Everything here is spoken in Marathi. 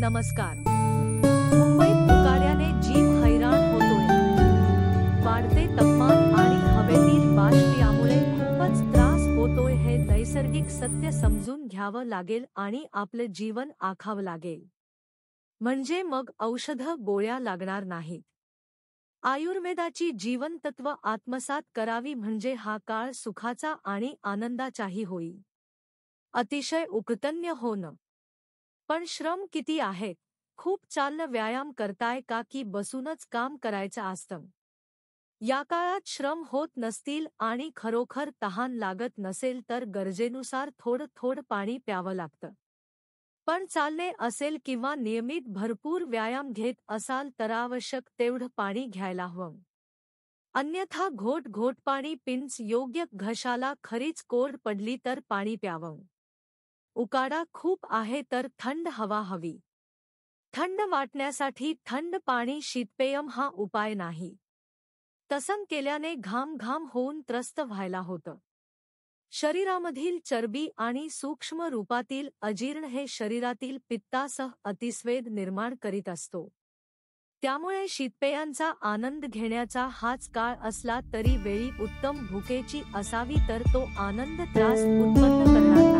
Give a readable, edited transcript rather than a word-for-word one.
नमस्कार. मुंबईत उकाड्याने जीव हैराण होतोय. वाढते तापमान आणि हवेतील बाष्प यामुळे खूपच त्रास होतोय. हे नैसर्गिक सत्य समजून घ्यावं लागेल आणि आपलं जीवन आखावं लागेल. म्हणजे मग औषधं गोळ्या लागणार नाहीत. आयुर्वेदाची जीवनतत्त्व आत्मसात करावी म्हणजे हा काळ सुखाचा आणि आनंदाचाही होईल. अतिशय उकतन्य होणं. पण श्रम किती आहेत? खूप चालणं, व्यायाम करताय का की बसूनच काम करायचं असतं? या काळात श्रम होत नसतील आणि खरोखर तहान लागत नसेल तर गरजेनुसार थोडं थोडं पाणी प्यावं लागतं. पण चालणे असेल किंवा नियमित भरपूर व्यायाम घेत असाल तर आवश्यक तेवढं पाणी घ्यायला हवं. अन्यथा घोट घोट पाणी पिंच योग्य. घशाला खरीच कोरड पडली तर पाणी प्यावं. उकाडा खूप आहे तर थंड हवा हवी. थंड वाटण्यासाठी थंड पाणी, शीतपेयम हा उपाय नाही. तसं केल्याने घाम घाम होऊन त्रस्त व्हायला होतं. शरीरामधील चरबी आणि सूक्ष्म रूपातील अजीर्ण हे शरीरातील पित्तासह अतिस्वेद निर्माण करीत असतो. त्यामुळे शीतपेयांचा आनंद घेण्याचा हाच काळ असला तरी वेळी उत्तम भुकेची असावी तर तो आनंद त्रास उत्पन्न करणार